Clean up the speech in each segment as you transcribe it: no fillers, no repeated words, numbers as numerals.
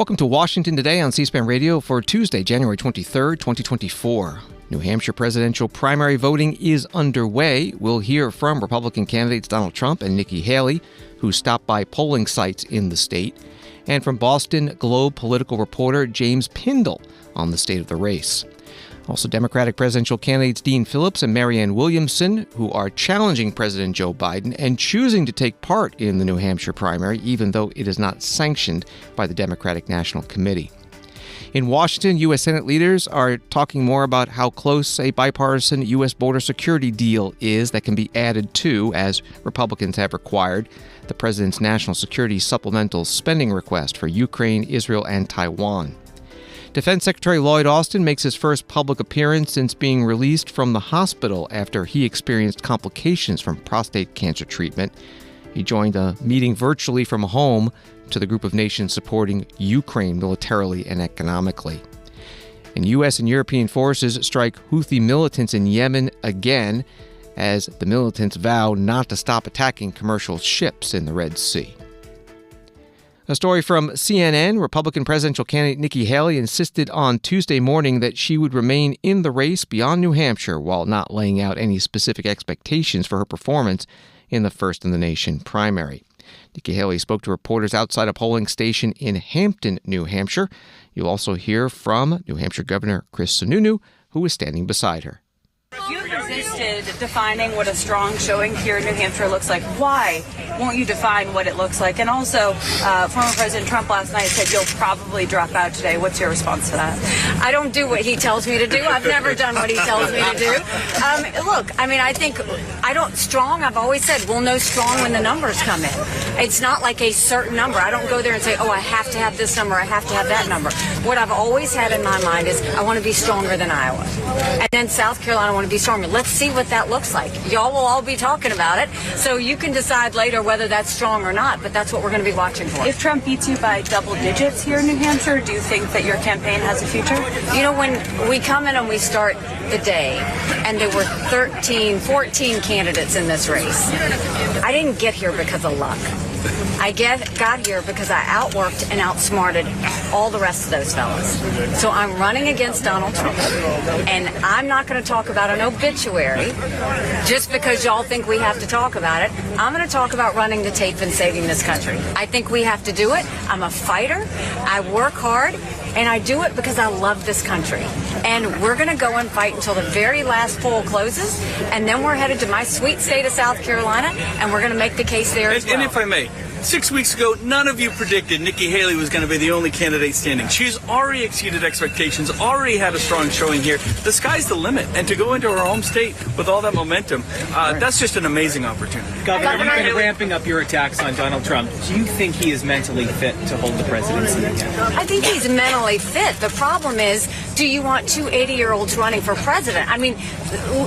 Welcome to Washington Today on C-SPAN Radio for Tuesday, January 23rd, 2024. New Hampshire presidential primary voting is underway. We'll hear from Republican candidates Donald Trump and Nikki Haley, who stopped by polling sites in the state, and from Boston Globe political reporter James Pindell on the state of the race. Also, Democratic presidential candidates Dean Phillips and Marianne Williamson, who are challenging President Joe Biden and choosing to take part in the New Hampshire primary, even though it is not sanctioned by the Democratic National Committee. In Washington, U.S. Senate leaders are talking more about how close a bipartisan U.S. border security deal is that can be added to, as Republicans have required, the president's national security supplemental spending request for Ukraine, Israel, and Taiwan. Defense Secretary Lloyd Austin makes his first public appearance since being released from the hospital after he experienced complications from prostate cancer treatment. He joined a meeting virtually from home to the group of nations supporting Ukraine militarily and economically. And U.S. and European forces strike Houthi militants in Yemen again as the militants vow not to stop attacking commercial ships in the Red Sea. A story from CNN, Republican presidential candidate Nikki Haley insisted on Tuesday morning that she would remain in the race beyond New Hampshire while not laying out any specific expectations for her performance in the first-in-the-nation primary. Nikki Haley spoke to reporters outside a polling station in Hampton, New Hampshire. You'll also hear from New Hampshire Governor Chris Sununu, who is standing beside her. You've resisted defining what a strong showing here in New Hampshire looks like. Why won't you define what it looks like? And also, former President Trump last night said you'll probably drop out today. What's your response to that? I don't do what he tells me to do. I've never done what he tells me to do. Look, I mean, I think strong, I've always said, we'll know strong when the numbers come in. It's not like a certain number. I don't go there and say, I have to have this number, I have to have that number. What I've always had in my mind is I want to be stronger than Iowa. And then South Carolina, I want to be stronger. Let's see what that looks like. Y'all will all be talking about it, so you can decide later whether that's strong or not, but that's what we're going to be watching for. If Trump beats you by double digits here in New Hampshire, do you think that your campaign has a future? You know, when we come in and we start the day, and there were 14 candidates in this race, I didn't get here because of luck. I got here because I outworked and outsmarted all the rest of those fellas. So I'm running against Donald Trump, and I'm not going to talk about an obituary just because y'all think we have to talk about it. I'm going to talk about running the tape and saving this country. I think we have to do it. I'm a fighter. I work hard. And I do it because I love this country. And we're going to go and fight until the very last poll closes. And then we're headed to my sweet state of South Carolina, and we're going to make the case there as well. And if I may, 6 weeks ago, none of you predicted Nikki Haley was going to be the only candidate standing. She's already exceeded expectations, already had a strong showing here. The sky's the limit. And to go into her home state with all that momentum, that's just an amazing opportunity. Governor, you've been ramping up your attacks on Donald Trump. Do you think he is mentally fit to hold the presidency again? I think he's mentally fit. The problem is, do you want two 80-year-olds running for president? I mean,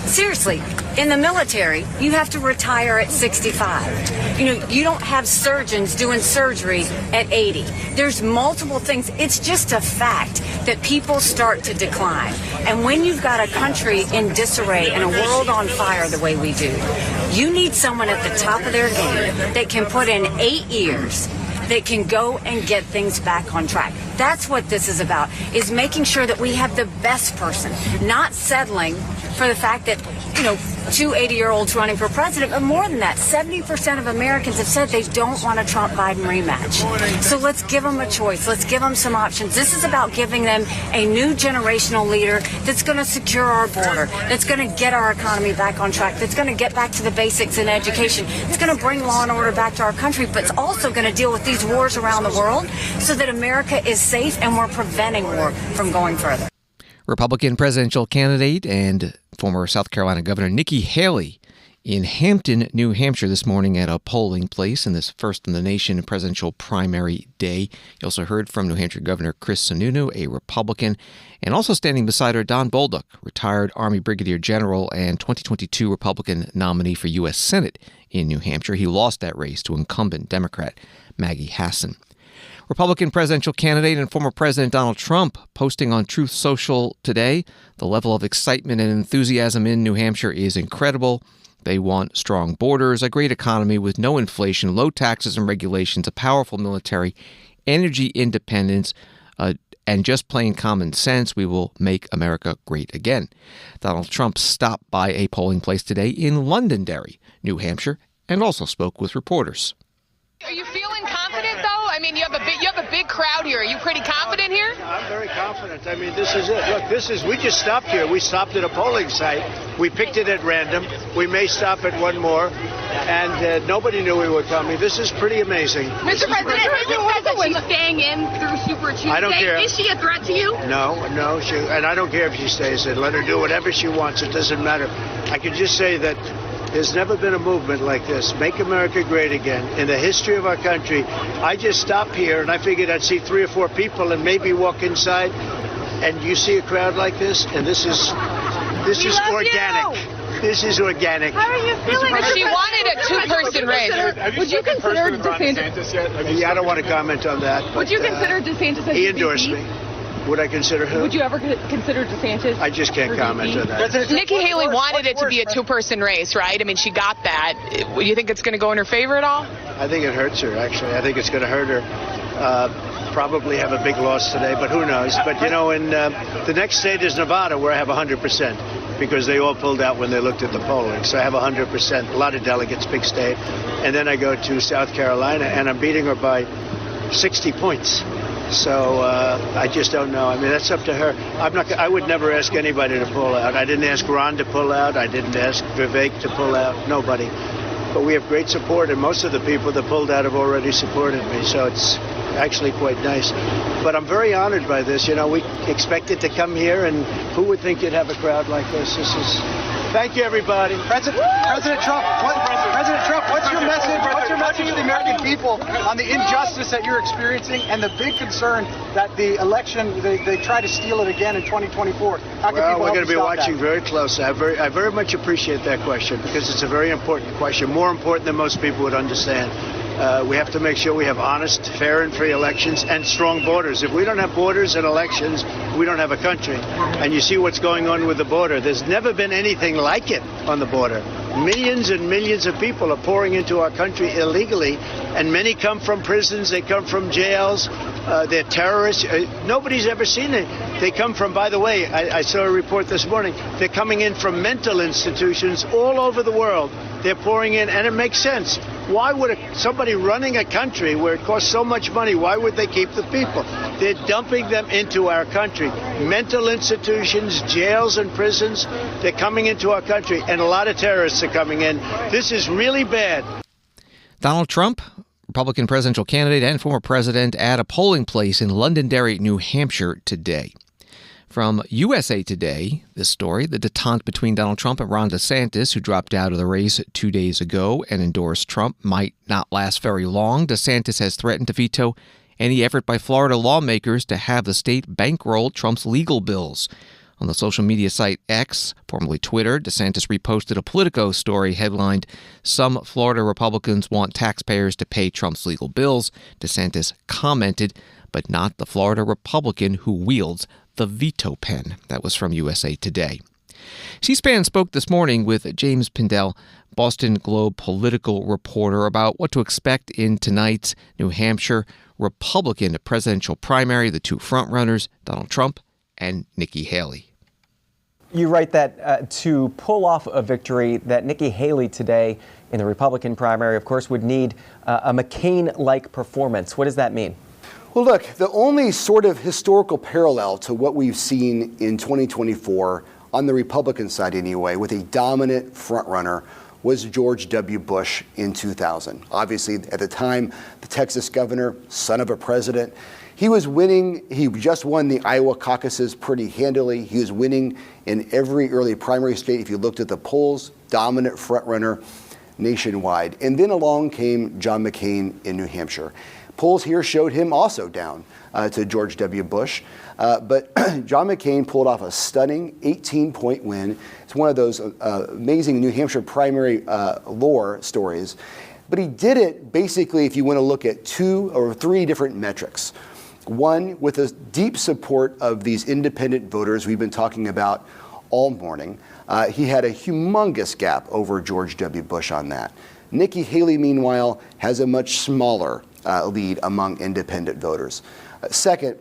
seriously, in the military, you have to retire at 65. You know, you don't have surgeons doing surgery at 80. There's multiple things. It's just a fact that people start to decline. And when you've got a country in disarray and a world on fire the way we do, you need someone at the top of their game that can put in 8 years, that can go and get things back on track. That's what this is about, is making sure that we have the best person, not settling for the fact that, you know, two 80-year-olds running for president, but more than that, 70% of Americans have said they don't want a Trump-Biden rematch. So let's give them a choice. Let's give them some options. This is about giving them a new generational leader that's going to secure our border, that's going to get our economy back on track, that's going to get back to the basics in education, it's going to bring law and order back to our country, but it's also going to deal with these wars around the world so that America is safe and we're preventing war from going further. Republican presidential candidate and former South Carolina Governor Nikki Haley in Hampton, New Hampshire this morning at a polling place in this first-in-the-nation presidential primary day. You also heard from New Hampshire Governor Chris Sununu, a Republican, and also standing beside her, Don Bolduc, retired Army Brigadier General and 2022 Republican nominee for U.S. Senate in New Hampshire. He lost that race to incumbent Democrat Maggie Hassan. Republican presidential candidate and former President Donald Trump posting on Truth Social today, the level of excitement and enthusiasm in New Hampshire is incredible. They want strong borders, a great economy with no inflation, low taxes and regulations, a powerful military, energy independence, and just plain common sense, we will make America great again. Donald Trump stopped by a polling place today in Londonderry, New Hampshire, and also spoke with reporters. Are you feeling confident, though? I mean, you have a big crowd here. Are you pretty confident here? I'm very confident. I mean, this is it. Look, we just stopped here. We stopped at a polling site. We picked it at random. We may stop at one more. And nobody knew we were coming. This is pretty amazing. Mr. President, Haley says that she's staying in through Super Tuesday. I don't care. Is she a threat to you? No. And I don't care if she stays in. Let her do whatever she wants. It doesn't matter. I can just say that there's never been a movement like this. Make America great again. In the history of our country, I just stopped here and I figured I'd see 3 or 4 people and maybe walk inside. And you see a crowd like this, and this is organic. This is organic. How are you feeling? She wanted a 2-person race. Would you consider DeSantis yet? Yeah, I don't want to comment on that. Would you consider DeSantis as he endorsed me. Would I consider who? Would you ever consider DeSantis? I just can't comment on that. Nikki Haley wanted it to be a 2-person race, right? I mean, she got that. Do you think it's going to go in her favor at all? I think it hurts her, actually. I think it's going to hurt her. Probably have a big loss today, but who knows? But, you know, in the next state is Nevada, where I have 100%, because they all pulled out when they looked at the polling. So I have 100%, a lot of delegates, big state. And then I go to South Carolina, and I'm beating her by 60 points. So I just don't know. I mean, that's up to her. I would never ask anybody to pull out. I didn't ask Ron to pull out. I didn't ask Vivek to pull out. Nobody. But we have great support, and most of the people that pulled out have already supported me. So it's actually quite nice. But I'm very honored by this. You know, we expected to come here, and who would think you'd have a crowd like this? Thank you, everybody. President Trump, what's your message? What's your message to the American people on the injustice that you're experiencing and the big concern that the election, they try to steal it again in 2024? How can well, we're going to be watching very closely. I very much appreciate that question, because it's a very important question, more important than most people would understand. We have to make sure we have honest, fair, and free elections and strong borders. If we don't have borders and elections, we don't have a country. And you see what's going on with the border. There's never been anything like it on the border. Millions and millions of people are pouring into our country illegally, and many come from prisons, they come from jails, they're terrorists. Nobody's ever seen it. They come from, by the way, I saw a report this morning, they're coming in from mental institutions all over the world. They're pouring in, and it makes sense. Why would somebody running a country where it costs so much money, why would they keep the people? They're dumping them into our country. Mental institutions, jails and prisons, they're coming into our country, and a lot of terrorists are coming in. This is really bad. Donald Trump, Republican presidential candidate and former president, at a polling place in Londonderry, New Hampshire today. From USA Today, this story, the detente between Donald Trump and Ron DeSantis, who dropped out of the race 2 days ago and endorsed Trump, might not last very long. DeSantis has threatened to veto any effort by Florida lawmakers to have the state bankroll Trump's legal bills. On the social media site X, formerly Twitter, DeSantis reposted a Politico story headlined, "Some Florida Republicans want taxpayers to pay Trump's legal bills." DeSantis commented, "But not the Florida Republican who wields the veto pen." That was from USA Today. C-SPAN spoke this morning with James Pindell, Boston Globe political reporter, about what to expect in tonight's New Hampshire Republican presidential primary, the two frontrunners, Donald Trump and Nikki Haley. You write that to pull off a victory, that Nikki Haley today in the Republican primary, of course, would need a McCain-like performance. What does that mean? Well, look, the only sort of historical parallel to what we've seen in 2024, on the Republican side anyway, with a dominant frontrunner, was George W. Bush in 2000. Obviously, at the time, the Texas governor, son of a president, he was winning. He just won the Iowa caucuses pretty handily. He was winning in every early primary state. If you looked at the polls, dominant frontrunner nationwide. And then along came John McCain in New Hampshire. Polls here showed him also down to George W. Bush. But John McCain pulled off a stunning 18-point win. It's one of those amazing New Hampshire primary lore stories. But he did it basically, if you want to look at 2 or 3 different metrics. One, with a deep support of these independent voters we've been talking about all morning. He had a humongous gap over George W. Bush on that. Nikki Haley, meanwhile, has a much smaller lead among independent voters. Second,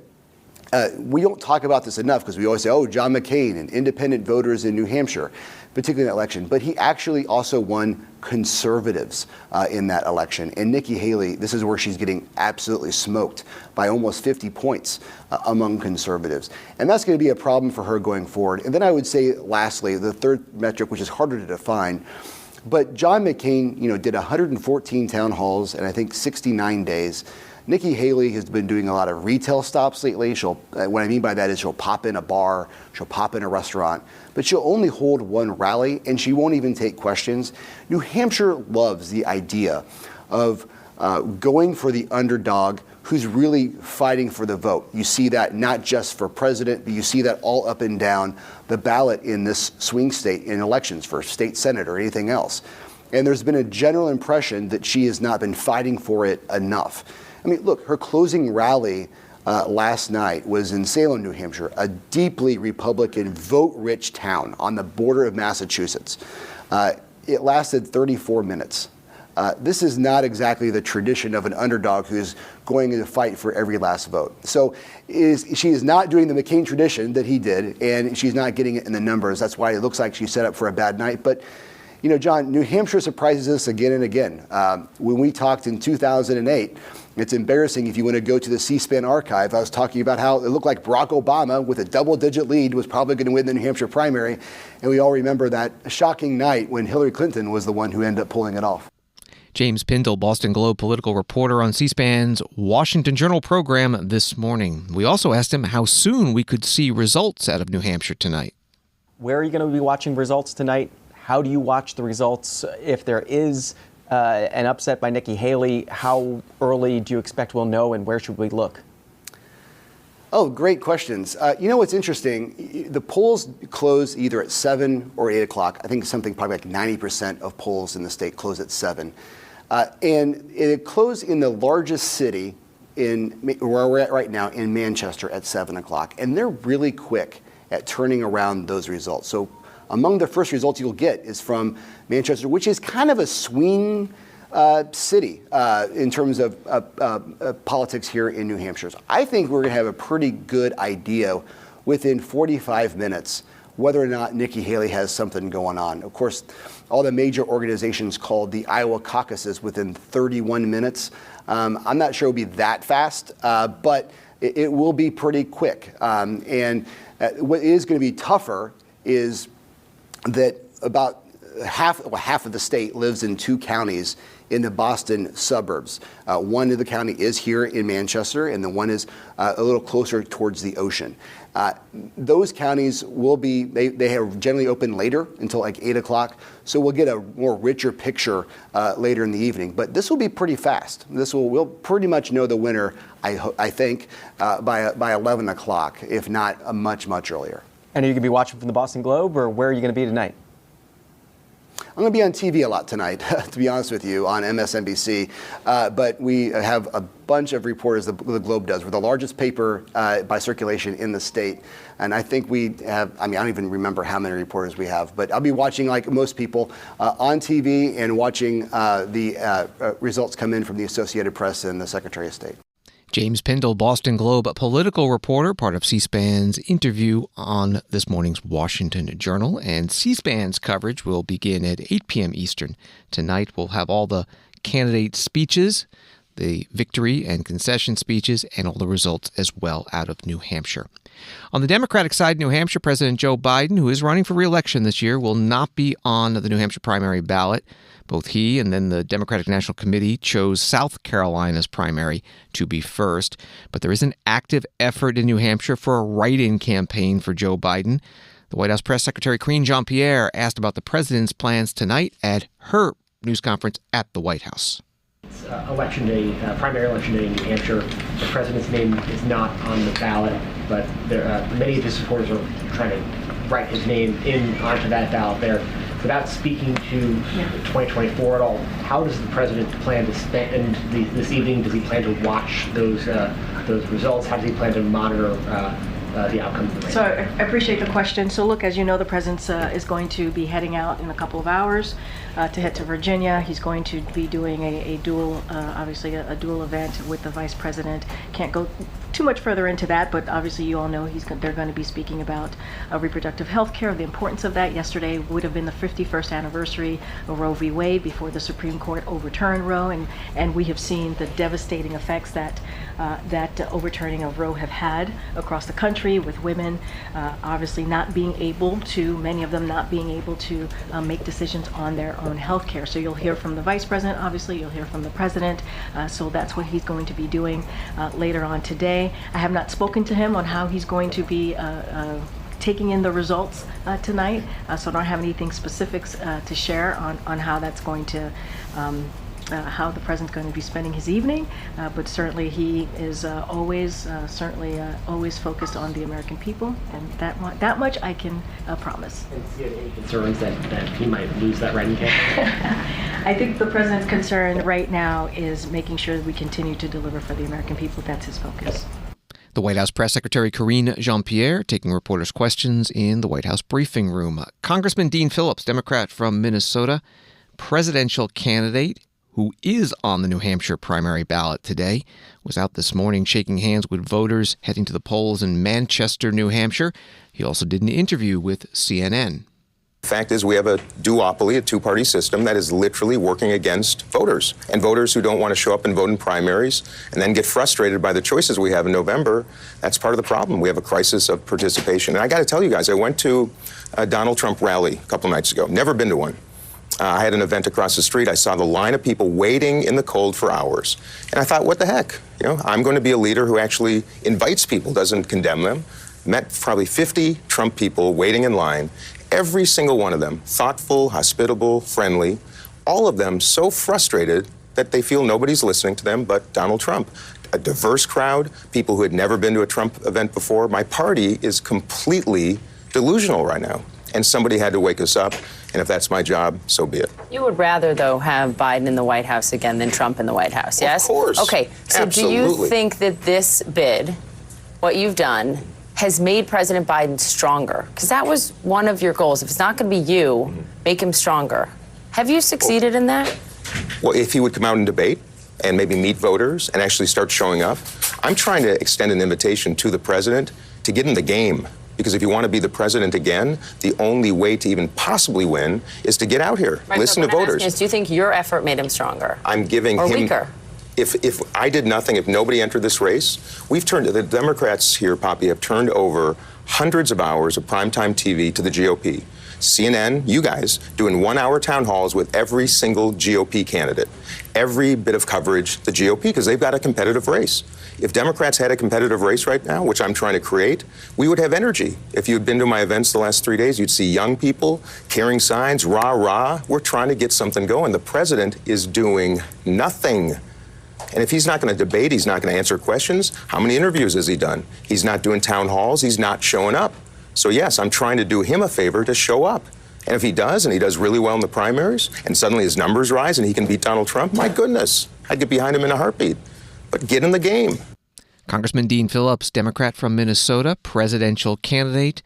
we don't talk about this enough because we always say, oh, John McCain and independent voters in New Hampshire, particularly in that election. But he actually also won conservatives in that election. And Nikki Haley, this is where she's getting absolutely smoked by almost 50 points among conservatives. And that's going to be a problem for her going forward. And then I would say, lastly, the third metric, which is harder to define, but John McCain, did 114 town halls and I think 69 days. Nikki Haley has been doing a lot of retail stops lately. What I mean by that is she'll pop in a bar, she'll pop in a restaurant, but she'll only hold one rally and she won't even take questions. New Hampshire loves the idea of going for the underdog who's really fighting for the vote. You see that not just for president, but you see that all up and down the ballot in this swing state in elections for state senate or anything else. And there's been a general impression that she has not been fighting for it enough. I mean, look, her closing rally last night was in Salem, New Hampshire, a deeply Republican, vote-rich town on the border of Massachusetts. It lasted 34 minutes. This is not exactly the tradition of an underdog who's going to fight for every last vote. So she is not doing the McCain tradition that he did, and she's not getting it in the numbers. That's why it looks like she's set up for a bad night. But John, New Hampshire surprises us again and again. When we talked in 2008, it's embarrassing if you want to go to the C-SPAN archive. I was talking about how it looked like Barack Obama with a double-digit lead was probably going to win the New Hampshire primary. And we all remember that shocking night when Hillary Clinton was the one who ended up pulling it off. James Pindell, Boston Globe political reporter on C-SPAN's Washington Journal program this morning. We also asked him how soon we could see results out of New Hampshire tonight. Where are you going to be watching results tonight? How do you watch the results? If there is an upset by Nikki Haley, how early do you expect we'll know, and where should we look? Oh, great questions. What's interesting? The polls close either at 7 or 8 o'clock. I think something probably like 90% of polls in the state close at 7. And it closed in the largest city where we're at right now, in Manchester, at 7 o'clock. And they're really quick at turning around those results. So among the first results you'll get is from Manchester, which is kind of a swing city in terms of politics here in New Hampshire. So I think we're going to have a pretty good idea within 45 minutes whether or not Nikki Haley has something going on. Of course, all the major organizations called the Iowa caucuses within 31 minutes. I'm not sure it'll be that fast, but it will be pretty quick. And what is going to be tougher is that about half of the state lives in 2 counties in the Boston suburbs. One of the county is here in Manchester, and the one is a little closer towards the ocean. Those counties will be, they have generally open later until like 8 o'clock, so we'll get a more richer picture later in the evening. But this will be pretty fast. We'll pretty much know the winner, I think, by 11 o'clock, if not much, much earlier. And are you going to be watching from the Boston Globe, or where are you going to be tonight? I'm going to be on TV a lot tonight, to be honest with you, on MSNBC. But we have a bunch of reporters, the Globe does. We're the largest paper by circulation in the state. And I think we have, I don't even remember how many reporters we have. But I'll be watching, like most people, on TV and watching the results come in from the Associated Press and the Secretary of State. James Pindell, Boston Globe political reporter, part of C-SPAN's interview on this morning's Washington Journal. And C-SPAN's coverage will begin at 8 p.m. Eastern. Tonight we'll have all the candidate speeches, the victory and concession speeches, and all the results as well out of New Hampshire. On the Democratic side, New Hampshire President Joe Biden, who is running for re-election this year, will not be on the New Hampshire primary ballot. Both he and then the Democratic National Committee chose South Carolina's primary to be first. But there is an active effort in New Hampshire for a write-in campaign for Joe Biden. The White House Press Secretary Karine Jean-Pierre asked about the president's plans tonight at her news conference at the White House. It's election day, primary election day in New Hampshire. The president's name is not on the ballot, but many of his supporters are trying to write his name onto that ballot there. Without speaking to 2024 at all, how does the president plan to spend this evening? Does he plan to watch those results? How does he plan to monitor the outcome of the race? So I appreciate the question. So look, as you know, the president is going to be heading out in a couple of hours to head to Virginia. He's going to be doing a dual, obviously a dual event with the vice president. Can't go too much further into that, but obviously you all know they're going to be speaking about reproductive health care, the importance of that. Yesterday would have been the 51st anniversary of Roe v. Wade before the Supreme Court overturned Roe, and we have seen the devastating effects that overturning of Roe have had across the country, with women obviously not being able to, many of them not being able to make decisions on their own health care. So you'll hear from the vice president, obviously you'll hear from the president, so that's what he's going to be doing later on today. I have not spoken to him on how he's going to be taking in the results tonight, so I don't have anything specifics to share on how that's going to how the president's going to be spending his evening, but certainly he is always focused on the American people, and that much I can promise. And do you have any concerns that he might lose that writing test? I think the president's concern right now is making sure that we continue to deliver for the American people. That's his focus. The White House Press Secretary Karine Jean-Pierre taking reporters' questions in the White House briefing room. Congressman Dean Phillips, Democrat from Minnesota, presidential candidate who is on the New Hampshire primary ballot today, was out this morning shaking hands with voters heading to the polls in Manchester, New Hampshire. He also did an interview with CNN. The fact is we have a duopoly, a two-party system that is literally working against voters. And voters who don't want to show up and vote in primaries and then get frustrated by the choices we have in November, that's part of the problem. We have a crisis of participation. And I got to tell you guys, I went to a Donald Trump rally a couple nights ago. Never been to one. I had an event across the street. I saw the line of people waiting in the cold for hours. And I thought, what the heck? You know, I'm going to be a leader who actually invites people, doesn't condemn them. Met probably 50 Trump people waiting in line. Every single one of them, thoughtful, hospitable, friendly. All of them so frustrated that they feel nobody's listening to them but Donald Trump. A diverse crowd, people who had never been to a Trump event before. My party is completely delusional right now. And somebody had to wake us up. And if that's my job, so be it. You would rather, though, have Biden in the White House again than Trump in the White House, yes? Of course. Okay, so Absolutely. Do you think that this bid, what you've done, has made President Biden stronger? Because that was one of your goals. If it's not going to be you, make him stronger. Have you succeeded in that? Well, if he would come out and debate and maybe meet voters and actually start showing up, I'm trying to extend an invitation to the president to get in the game. Because if you want to be the president again, the only way to even possibly win is to get out here, right, listen to voters. Do you think your effort made him stronger? I'm giving or him... weaker? If I did nothing, if nobody entered this race, the Democrats here, Poppy, have turned over hundreds of hours of primetime TV to the GOP. CNN, you guys, doing 1-hour town halls with every single GOP candidate. Every bit of coverage, the GOP, because they've got a competitive race. If Democrats had a competitive race right now, which I'm trying to create, we would have energy. If you had been to my events the last 3 days, you'd see young people carrying signs, rah, rah. We're trying to get something going. The president is doing nothing. And if he's not going to debate, he's not going to answer questions, how many interviews has he done? He's not doing town halls. He's not showing up. So, yes, I'm trying to do him a favor to show up. And if he does, and he does really well in the primaries, and suddenly his numbers rise and he can beat Donald Trump, my goodness, I'd get behind him in a heartbeat. But get in the game. Congressman Dean Phillips, Democrat from Minnesota, presidential candidate.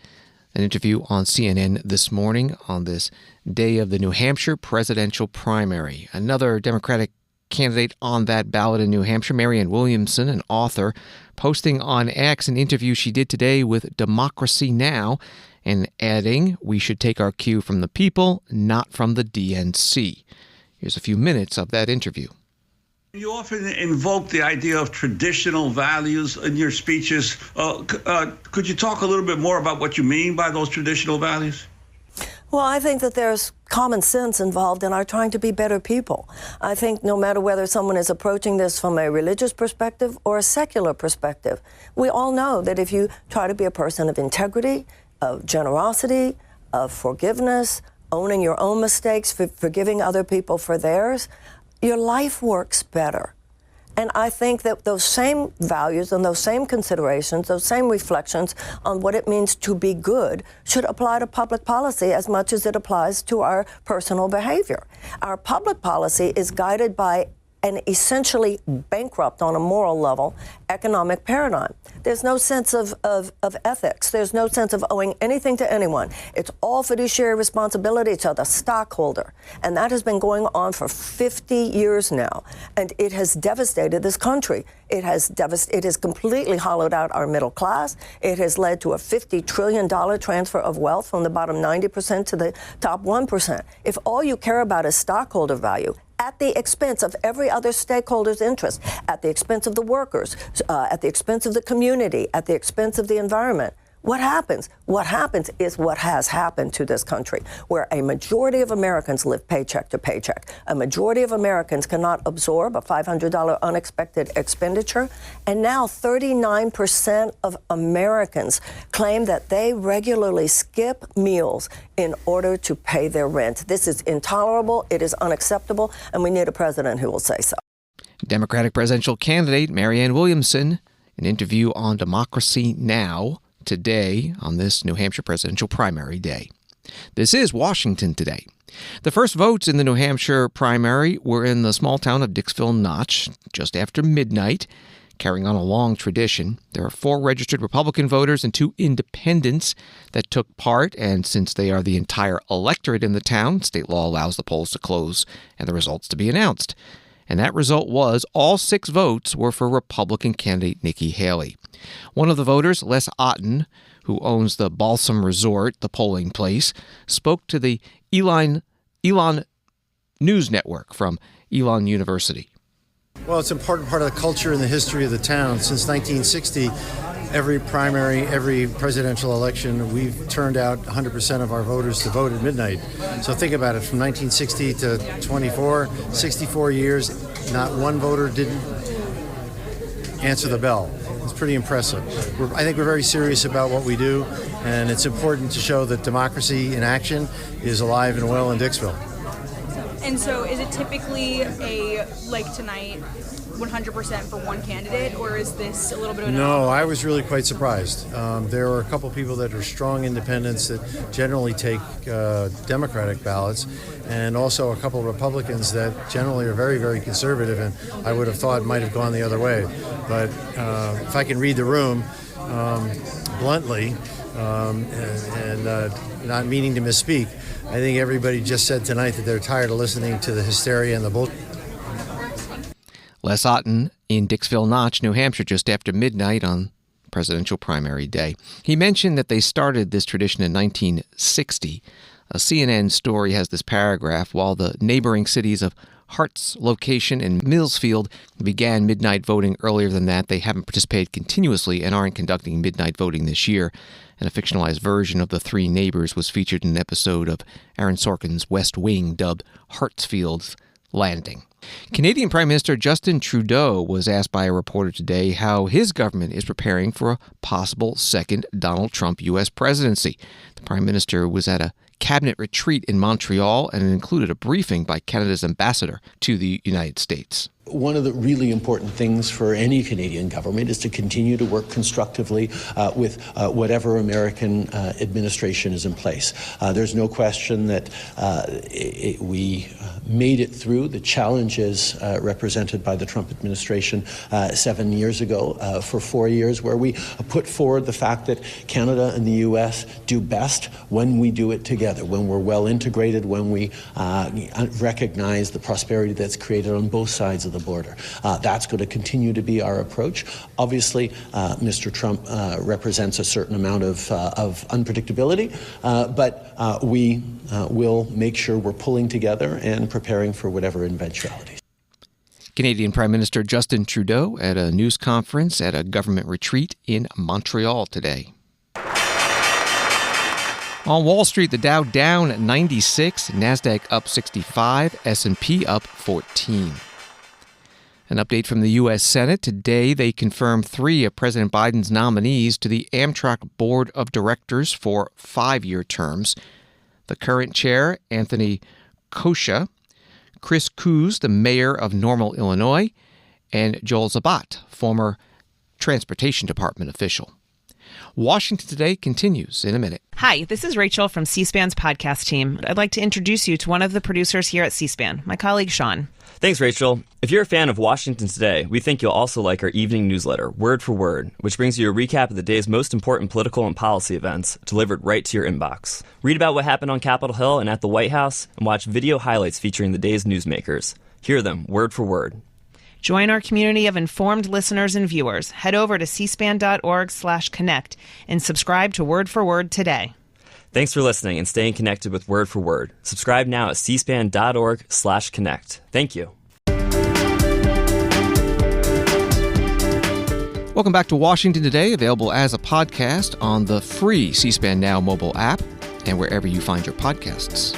An interview on CNN this morning on this day of the New Hampshire presidential primary. Another Democratic candidate on that ballot in New Hampshire, Marianne Williamson, an author, posting on X an interview she did today with Democracy Now! And adding, we should take our cue from the people, not from the DNC. Here's a few minutes of that interview. You often invoke the idea of traditional values in your speeches. Could you talk a little bit more about what you mean by those traditional values? Well, I think that there's common sense involved in our trying to be better people. I think no matter whether someone is approaching this from a religious perspective or a secular perspective, we all know that if you try to be a person of integrity, of generosity, of forgiveness, owning your own mistakes, forgiving other people for theirs, your life works better. And I think that those same values and those same considerations, those same reflections on what it means to be good should apply to public policy as much as it applies to our personal behavior. Our public policy is guided by an essentially bankrupt on a moral level economic paradigm. There's no sense of ethics. There's no sense of owing anything to anyone. It's all fiduciary responsibility to the stockholder. And that has been going on for 50 years now. And it has devastated this country. It has completely hollowed out our middle class. It has led to a $50 trillion transfer of wealth from the bottom 90% to the top 1%. If all you care about is stockholder value, at the expense of every other stakeholder's interest, at the expense of the workers, at the expense of the community, at the expense of the environment, what happens? What happens is what has happened to this country, where a majority of Americans live paycheck to paycheck. A majority of Americans cannot absorb a $500 unexpected expenditure. And now 39% of Americans claim that they regularly skip meals in order to pay their rent. This is intolerable. It is unacceptable. And we need a president who will say so. Democratic presidential candidate Marianne Williamson, an interview on Democracy Now! Today on this New Hampshire presidential primary day. This is Washington Today. The first votes in the New Hampshire primary were in the small town of Dixville Notch just after midnight, carrying on a long tradition. There are 4 registered Republican voters and 2 independents that took part, and since they are the entire electorate in the town, state law allows the polls to close and the results to be announced. And that result was all 6 votes were for Republican candidate Nikki Haley. One of the voters, Les Otten, who owns the Balsam Resort, the polling place, spoke to the Elon News Network from Elon University. Well, it's an important part of the culture and the history of the town. Since 1960, every primary, every presidential election, we've turned out 100% of our voters to vote at midnight. So think about it, from 1960 to 64 years, not one voter didn't answer the bell. It's pretty impressive. I think we're very serious about what we do, and it's important to show that democracy in action is alive and well in Dixville. And so is it typically like tonight, 100% for one candidate, or is this a little bit of an No, I was really quite surprised. There were a couple people that are strong independents that generally take Democratic ballots, and also a couple of Republicans that generally are very, very conservative, and I would have thought might have gone the other way. But if I can read the room bluntly, and not meaning to misspeak, I think everybody just said tonight that they're tired of listening to the hysteria and the bullshit. Les Otten in Dixville Notch, New Hampshire, just after midnight on presidential primary day. He mentioned that they started this tradition in 1960. A CNN story has this paragraph: while the neighboring cities of Hart's Location and Millsfield began midnight voting earlier than that, they haven't participated continuously and aren't conducting midnight voting this year. And a fictionalized version of the 3 neighbors was featured in an episode of Aaron Sorkin's West Wing dubbed Hartsfield's Landing. Canadian Prime Minister Justin Trudeau was asked by a reporter today how his government is preparing for a possible second Donald Trump U.S. presidency. The Prime Minister was at a cabinet retreat in Montreal, and it included a briefing by Canada's ambassador to the United States. One of the really important things for any Canadian government is to continue to work constructively with whatever American administration is in place. There's no question that we made it through the challenges represented by the Trump administration 7 years ago for 4 years, where we put forward the fact that Canada and the U.S. do best when we do it together, when we're well integrated, when we recognize the prosperity that's created on both sides of the border. That's going to continue to be our approach. Obviously, Mr. Trump represents a certain amount of unpredictability, but we will make sure we're pulling together and preparing for whatever eventualities. Canadian Prime Minister Justin Trudeau at a news conference at a government retreat in Montreal today. On Wall Street, the Dow down at 96, NASDAQ up 65, S&P up 14. An update from the U.S. Senate. Today, they confirmed 3 of President Biden's nominees to the Amtrak Board of Directors for 5-year terms. The current chair, Anthony Kosha, Chris Coos, the mayor of Normal, Illinois, and Joel Zabat, former Transportation Department official. Washington Today continues in a minute. Hi, this is Rachel from C-SPAN's podcast team. I'd like to introduce you to one of the producers here at C-SPAN, my colleague Sean. Thanks, Rachel. If you're a fan of Washington Today, we think you'll also like our evening newsletter, Word for Word, which brings you a recap of the day's most important political and policy events delivered right to your inbox. Read about what happened on Capitol Hill and at the White House, and watch video highlights featuring the day's newsmakers. Hear them word for word. Join our community of informed listeners and viewers. Head over to cspan.org/connect and subscribe to Word for Word today. Thanks for listening and staying connected with Word for Word. Subscribe now at cspan.org/connect. Thank you. Welcome back to Washington Today, available as a podcast on the free C-SPAN Now mobile app and wherever you find your podcasts.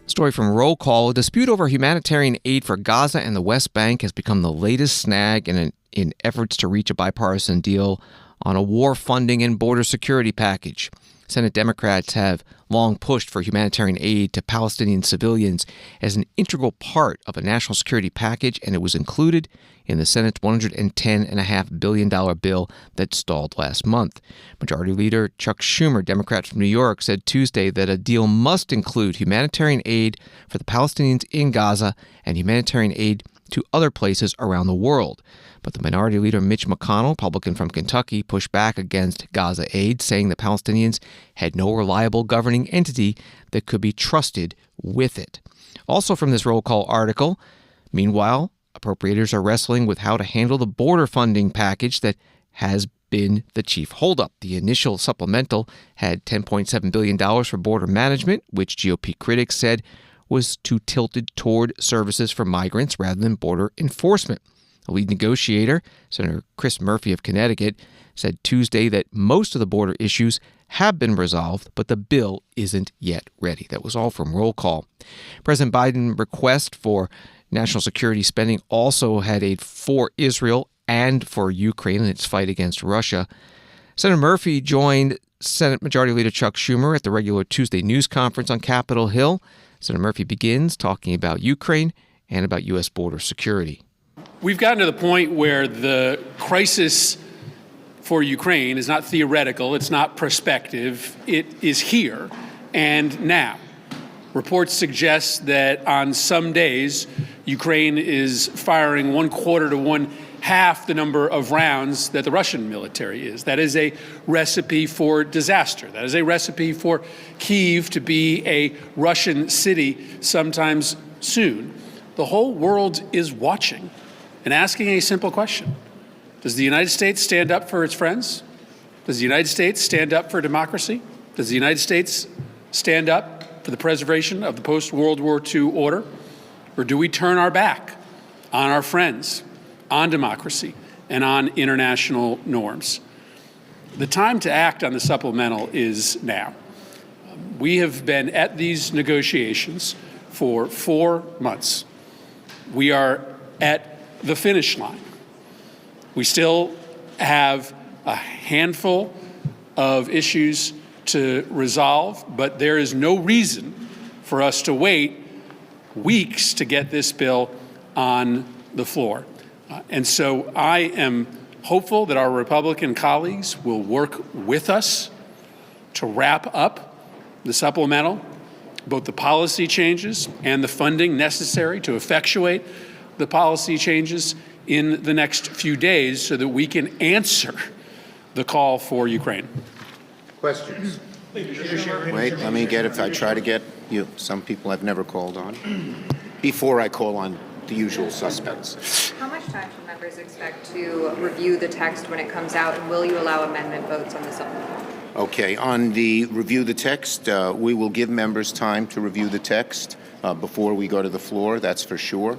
Story from Roll Call. A dispute over humanitarian aid for Gaza and the West Bank has become the latest snag in efforts to reach a bipartisan deal on a war funding and border security package. Senate Democrats have long pushed for humanitarian aid to Palestinian civilians as an integral part of a national security package, and it was included in the Senate's $110.5 billion bill that stalled last month. Majority Leader Chuck Schumer, Democrat from New York, said Tuesday that a deal must include humanitarian aid for the Palestinians in Gaza and humanitarian aid to other places around the world. But the Minority Leader Mitch McConnell, Republican from Kentucky, pushed back against Gaza aid, saying the Palestinians had no reliable governing entity that could be trusted with it. Also from this Roll Call article, meanwhile, appropriators are wrestling with how to handle the border funding package that has been the chief holdup. The initial supplemental had $10.7 billion for border management, which GOP critics said was too tilted toward services for migrants rather than border enforcement. The lead negotiator, Senator Chris Murphy of Connecticut, said Tuesday that most of the border issues have been resolved, but the bill isn't yet ready. That was all from Roll Call. President Biden's request for national security spending also had aid for Israel and for Ukraine in its fight against Russia. Senator Murphy joined Senate Majority Leader Chuck Schumer at the regular Tuesday news conference on Capitol Hill. Senator Murphy begins talking about Ukraine and about U.S. border security. We've gotten to the point where the crisis for Ukraine is not theoretical, it's not prospective, it is here and now. Reports suggest that on some days, Ukraine is firing 1/4 to 1/2 the number of rounds that the Russian military is. That is a recipe for disaster. That is a recipe for Kyiv to be a Russian city sometimes soon. The whole world is watching and asking a simple question. Does the United States stand up for its friends? Does the United States stand up for democracy? Does the United States stand up for the preservation of the post-World War II order? Or do we turn our back on our friends, on democracy, and on international norms? The time to act on the supplemental is now. We have been at these negotiations for 4 months. We are at the finish line. We still have a handful of issues to resolve, but there is no reason for us to wait weeks to get this bill on the floor. And so I am hopeful that our Republican colleagues will work with us to wrap up the supplemental, both the policy changes and the funding necessary to effectuate the policy changes in the next few days so that we can answer the call for Ukraine. Questions? Wait, let me get, if I try to get you, some people I've never called on, before I call on the usual suspects. How much time should members expect to review the text when it comes out, and will you allow amendment votes on the supplemental? Okay, on the review the text, we will give members time to review the text before we go to the floor, that's for sure.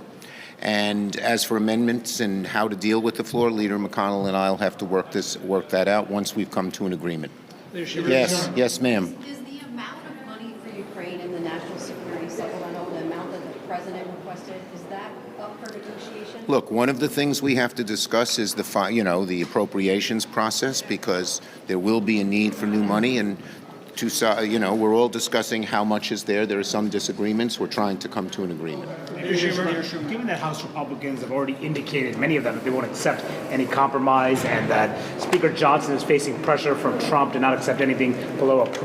And as for amendments and how to deal with the floor, Leader McConnell and I will have to work that out once we've come to an agreement. Yes, ma'am. Is the amount of money for Ukraine in the national security supplemental, the amount that the president requested, is that up for negotiation? Look, one of the things we have to discuss is the appropriations process, because there will be a need for new money, and we're all discussing how much is there. There are some disagreements. We're trying to come to an agreement. Given that House Republicans have already indicated, many of them, that they won't accept any compromise, and that Speaker Johnson is facing pressure from Trump to not accept anything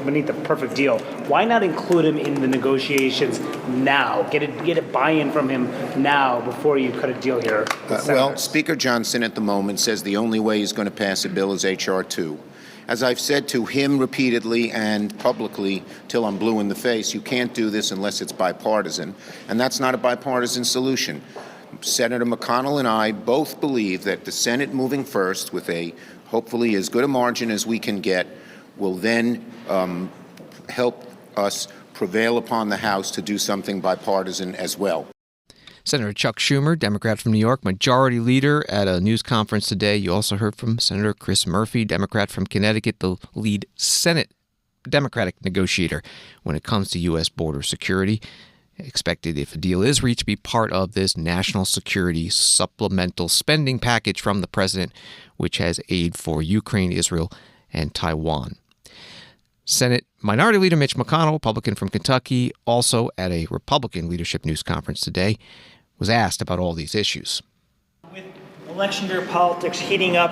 beneath the perfect deal, why not include him in the negotiations now? Get a buy-in from him now before you cut a deal here. Well, Speaker Johnson at the moment says the only way he's going to pass a bill is H.R. 2. As I've said to him repeatedly and publicly till I'm blue in the face, you can't do this unless it's bipartisan, and that's not a bipartisan solution. Senator McConnell and I both believe that the Senate moving first with a hopefully as good a margin as we can get will then help us prevail upon the House to do something bipartisan as well. Senator Chuck Schumer, Democrat from New York, majority leader at a news conference today. You also heard from Senator Chris Murphy, Democrat from Connecticut, the lead Senate Democratic negotiator when it comes to U.S. border security. Expected, if a deal is reached, to be part of this national security supplemental spending package from the president, which has aid for Ukraine, Israel, and Taiwan. Senate Minority Leader Mitch McConnell, Republican from Kentucky, also at a Republican leadership news conference today, was asked about all these issues. With election year politics heating up,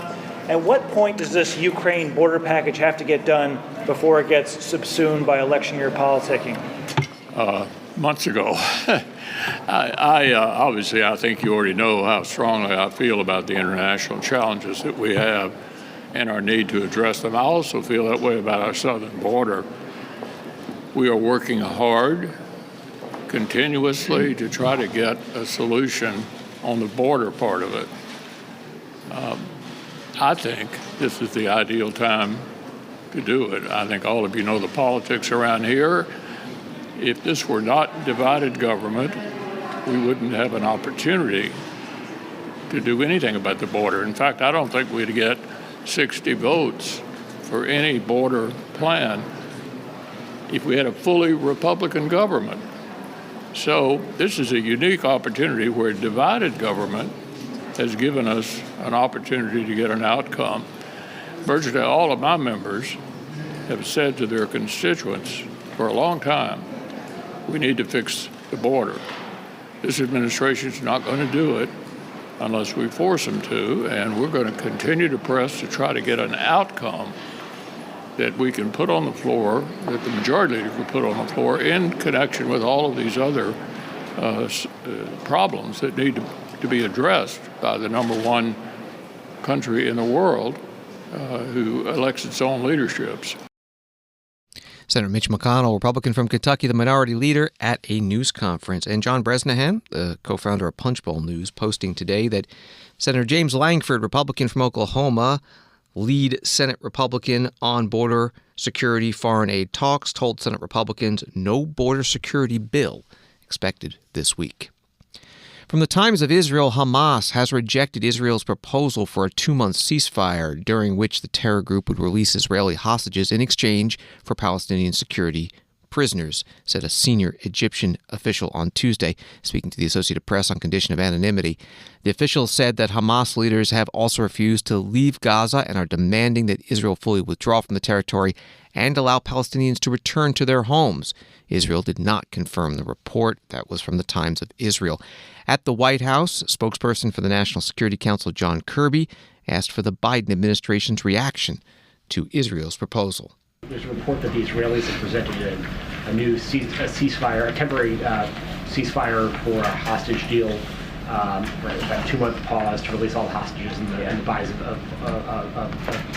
at what point does this Ukraine border package have to get done before it gets subsumed by election year politicking? Months ago. Obviously, I think you already know how strongly I feel about the international challenges that we have and our need to address them. I also feel that way about our southern border. We are working hard, continuously, to try to get a solution on the border part of it. I think this is the ideal time to do it. I think all of you know the politics around here. If this were not divided government, we wouldn't have an opportunity to do anything about the border. In fact, I don't think we'd get 60 votes for any border plan if we had a fully Republican government. So this is a unique opportunity where a divided government has given us an opportunity to get an outcome. Virtually all of my members have said to their constituents for a long time, we need to fix the border. This administration is not going to do it unless we force them to, and we're going to continue to press to try to get an outcome that we can put on the floor, that the majority leader can put on the floor in connection with all of these other problems that need to be addressed by the number one country in the world who elects its own leaderships. Senator Mitch McConnell, Republican from Kentucky, the minority leader at a news conference. And John Bresnahan, the co-founder of Punchbowl News, posting today that Senator James Langford, Republican from Oklahoma, lead Senate Republican on border security foreign aid talks, told Senate Republicans no border security bill expected this week. From the Times of Israel, Hamas has rejected Israel's proposal for a 2-month ceasefire during which the terror group would release Israeli hostages in exchange for Palestinian security prisoners, said a senior Egyptian official on Tuesday, speaking to the Associated Press on condition of anonymity. The official said that Hamas leaders have also refused to leave Gaza and are demanding that Israel fully withdraw from the territory and allow Palestinians to return to their homes. Israel did not confirm the report. That was from the Times of Israel. At the White House, spokesperson for the National Security Council, John Kirby, asked for the Biden administration's reaction to Israel's proposal. There's a report that the Israelis have presented a new ceasefire, a temporary ceasefire for a hostage deal, about a 2-month pause to release all the hostages and the buys of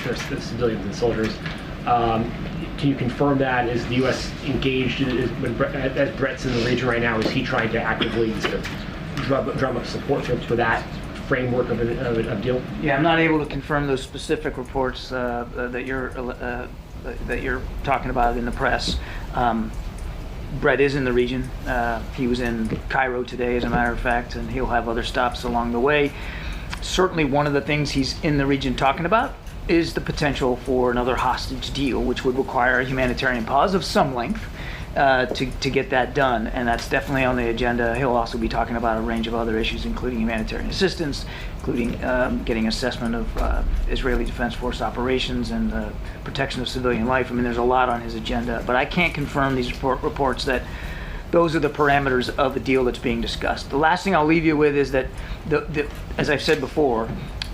their civilians and soldiers. Can you confirm that? Is the U.S. engaged, as Brett's in the region right now, is he trying to actively sort of drum up support for that framework of a deal? Yeah, I'm not able to confirm those specific reports that you're talking about in the press. Brett is in the region. He was in Cairo today, as a matter of fact, and he'll have other stops along the way. Certainly one of the things he's in the region talking about is the potential for another hostage deal, which would require a humanitarian pause of some length, to get that done, and that's definitely on the agenda. He'll also be talking about a range of other issues, including humanitarian assistance, including getting assessment of Israeli Defense Force operations and the protection of civilian life. I mean, there's a lot on his agenda, but I can't confirm these reports that those are the parameters of the deal that's being discussed. The last thing I'll leave you with is that, as I've said before,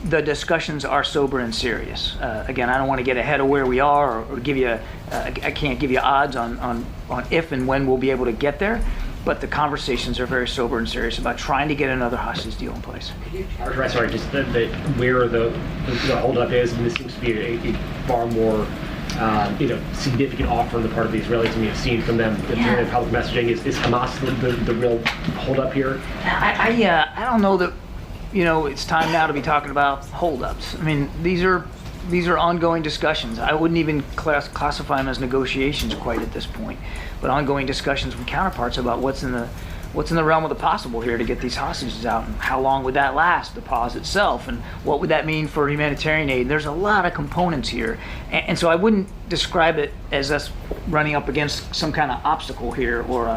the discussions are sober and serious. Again, I don't want to get ahead of where we are or give you, I can't give you odds on if and when we'll be able to get there, but the conversations are very sober and serious about trying to get another hostage deal in place. Sorry, just where the holdup is, and this seems to be a far more significant offer on the part of the Israelis than we have seen from them during public messaging. Is Hamas the real holdup here? I don't know that. It's time now to be talking about holdups. I mean, these are ongoing discussions. I wouldn't even classify them as negotiations quite at this point, but ongoing discussions with counterparts about what's in the realm of the possible here to get these hostages out, and how long would that last, the pause itself, and what would that mean for humanitarian aid. There's a lot of components here, and so I wouldn't describe it as us running up against some kind of obstacle here or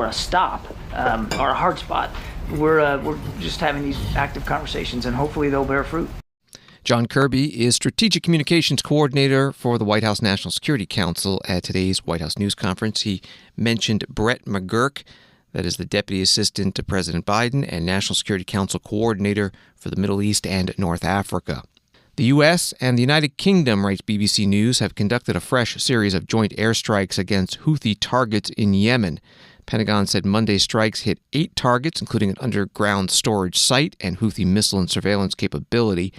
a stop or a hard spot. We're just having these active conversations, and hopefully they'll bear fruit. John Kirby is Strategic Communications Coordinator for the White House National Security Council. At today's White House news conference, he mentioned Brett McGurk, that is the Deputy Assistant to President Biden and National Security Council Coordinator for the Middle East and North Africa. The U.S. and the United Kingdom, writes BBC News, have conducted a fresh series of joint airstrikes against Houthi targets in Yemen. Pentagon said Monday's strikes hit 8 targets, including an underground storage site and Houthi missile and surveillance capability.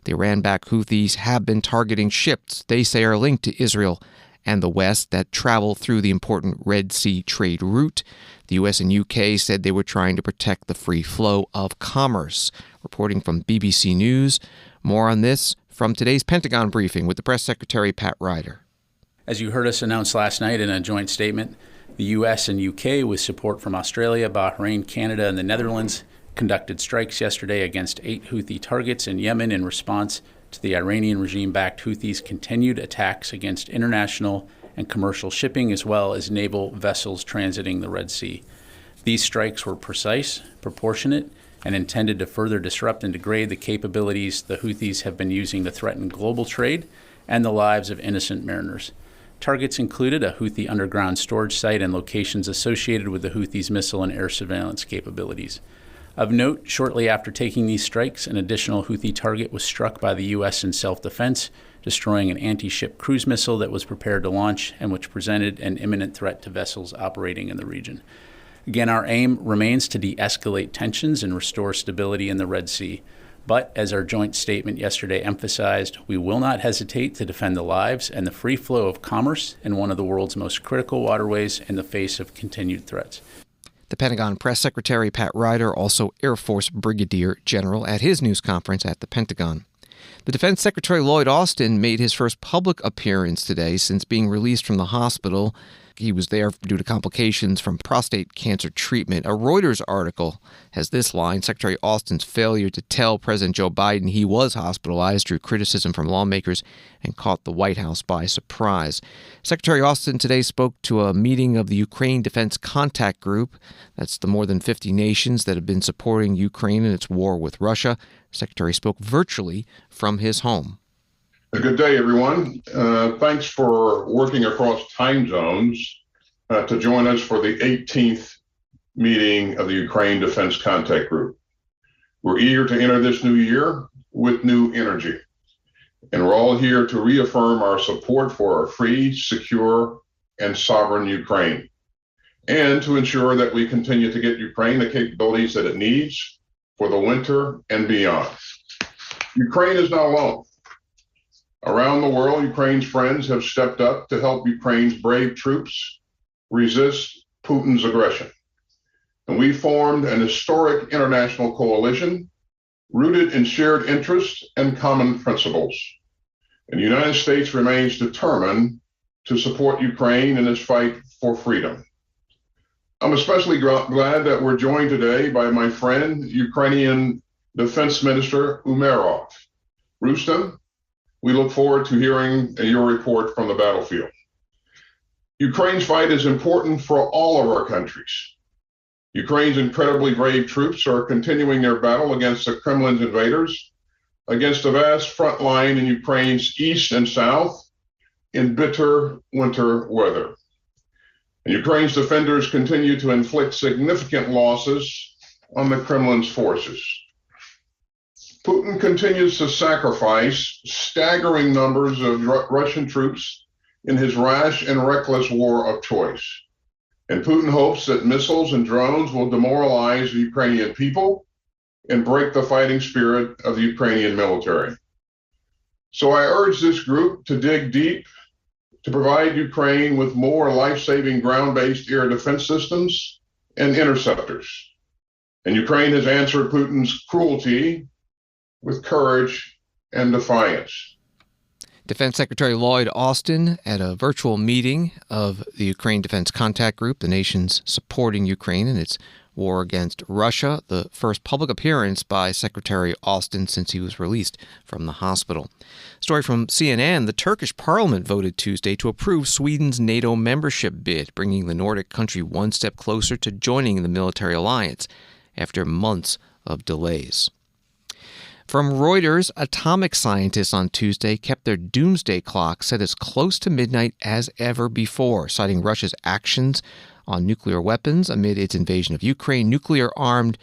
The Iran-backed Houthis have been targeting ships they say are linked to Israel and the West that travel through the important Red Sea trade route. The U.S. and U.K. said they were trying to protect the free flow of commerce. Reporting from BBC News, more on this from today's Pentagon briefing with the Press Secretary Pat Ryder. As you heard us announce last night in a joint statement, the U.S. and U.K., with support from Australia, Bahrain, Canada, and the Netherlands, conducted strikes yesterday against 8 Houthi targets in Yemen in response to the Iranian regime-backed Houthis' continued attacks against international and commercial shipping, as well as naval vessels transiting the Red Sea. These strikes were precise, proportionate, and intended to further disrupt and degrade the capabilities the Houthis have been using to threaten global trade and the lives of innocent mariners. Targets included a Houthi underground storage site and locations associated with the Houthis' missile and air surveillance capabilities. Of note, shortly after taking these strikes, an additional Houthi target was struck by the U.S. in self-defense, destroying an anti-ship cruise missile that was prepared to launch and which presented an imminent threat to vessels operating in the region. Again, our aim remains to de-escalate tensions and restore stability in the Red Sea. But, as our joint statement yesterday emphasized, we will not hesitate to defend the lives and the free flow of commerce in one of the world's most critical waterways in the face of continued threats. The Pentagon Press Secretary Pat Ryder, also Air Force Brigadier General, at his news conference at the Pentagon. The Defense Secretary Lloyd Austin made his first public appearance today since being released from the hospital. He was there due to complications from prostate cancer treatment. A Reuters article has this line: Secretary Austin's failure to tell President Joe Biden he was hospitalized drew criticism from lawmakers and caught the White House by surprise. Secretary Austin today spoke to a meeting of the Ukraine Defense Contact Group. That's the more than 50 nations that have been supporting Ukraine in its war with Russia. The Secretary spoke virtually from his home. Good day, everyone. Thanks for working across time zones to join us for the 18th meeting of the Ukraine Defense Contact Group. We're eager to enter this new year with new energy, and we're all here to reaffirm our support for a free, secure, and sovereign Ukraine, and to ensure that we continue to get Ukraine the capabilities that it needs for the winter and beyond. Ukraine is not alone. Around the world, Ukraine's friends have stepped up to help Ukraine's brave troops resist Putin's aggression. And we formed an historic international coalition rooted in shared interests and common principles. And the United States remains determined to support Ukraine in its fight for freedom. I'm especially glad that we're joined today by my friend, Ukrainian Defense Minister Umerov. Rustem, we look forward to hearing your report from the battlefield. Ukraine's fight is important for all of our countries. Ukraine's incredibly brave troops are continuing their battle against the Kremlin's invaders, against a vast front line in Ukraine's east and south in bitter winter weather. And Ukraine's defenders continue to inflict significant losses on the Kremlin's forces. Putin continues to sacrifice staggering numbers of Russian troops in his rash and reckless war of choice. And Putin hopes that missiles and drones will demoralize the Ukrainian people and break the fighting spirit of the Ukrainian military. So I urge this group to dig deep to provide Ukraine with more life-saving ground-based air defense systems and interceptors. And Ukraine has answered Putin's cruelty with courage and defiance. Defense Secretary Lloyd Austin at a virtual meeting of the Ukraine Defense Contact Group, the nations supporting Ukraine in its war against Russia, the first public appearance by Secretary Austin since he was released from the hospital. Story from CNN, the Turkish parliament voted Tuesday to approve Sweden's NATO membership bid, bringing the Nordic country one step closer to joining the military alliance after months of delays. From Reuters, atomic scientists on Tuesday kept their doomsday clock set as close to midnight as ever before, citing Russia's actions on nuclear weapons amid its invasion of Ukraine, nuclear-armed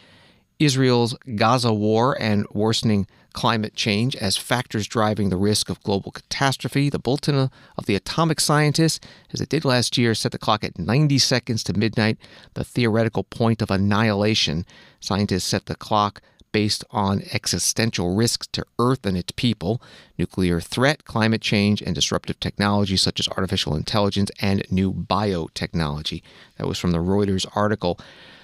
Israel's Gaza war, and worsening climate change as factors driving the risk of global catastrophe. The Bulletin of the Atomic Scientists, as it did last year, set the clock at 90 seconds to midnight, the theoretical point of annihilation. Scientists set the clock based on existential risks to Earth and its people, nuclear threat, climate change, and disruptive technology such as artificial intelligence and new biotechnology. That was from the Reuters article.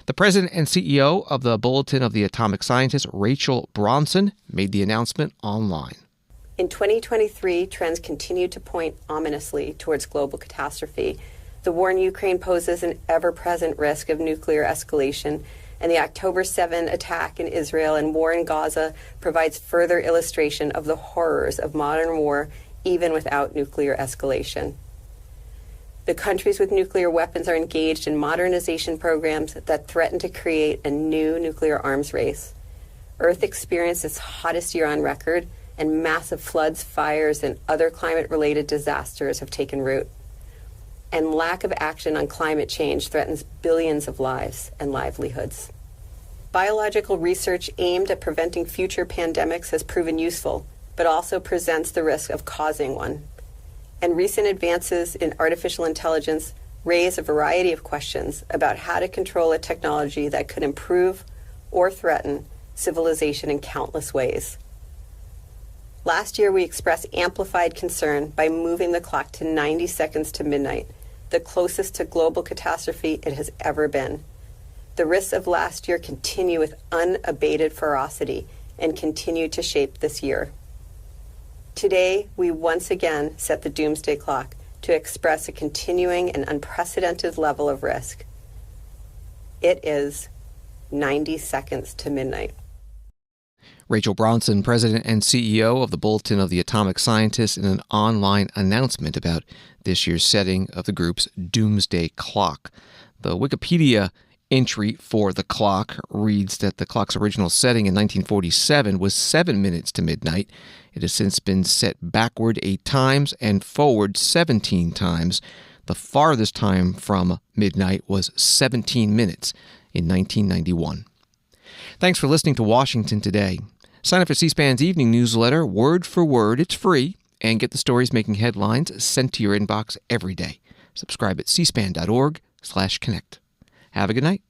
The president and CEO of the Bulletin of the Atomic Scientists, Rachel Bronson, made the announcement online. In 2023, trends continue to point ominously towards global catastrophe. The war in Ukraine poses an ever-present risk of nuclear escalation, and the October 7 attack in Israel and war in Gaza provides further illustration of the horrors of modern war, even without nuclear escalation. The countries with nuclear weapons are engaged in modernization programs that threaten to create a new nuclear arms race. Earth experienced its hottest year on record, and massive floods, fires, and other climate-related disasters have taken root. And lack of action on climate change threatens billions of lives and livelihoods. Biological research aimed at preventing future pandemics has proven useful, but also presents the risk of causing one. And recent advances in artificial intelligence raise a variety of questions about how to control a technology that could improve or threaten civilization in countless ways. Last year, we expressed amplified concern by moving the clock to 90 seconds to midnight, the closest to global catastrophe it has ever been. The risks of last year continue with unabated ferocity and continue to shape this year. Today, we once again set the doomsday clock to express a continuing and unprecedented level of risk. It is 90 seconds to midnight. Rachel Bronson, president and CEO of the Bulletin of the Atomic Scientists, in an online announcement about this year's setting of the group's Doomsday Clock. The Wikipedia entry for the clock reads that the clock's original setting in 1947 was 7 minutes to midnight. It has since been set backward 8 times and forward 17 times. The farthest time from midnight was 17 minutes in 1991. Thanks for listening to Washington Today. Sign up for C-SPAN's evening newsletter, word for word. It's free, and get the stories making headlines sent to your inbox every day. Subscribe at cspan.org/connect. Have a good night.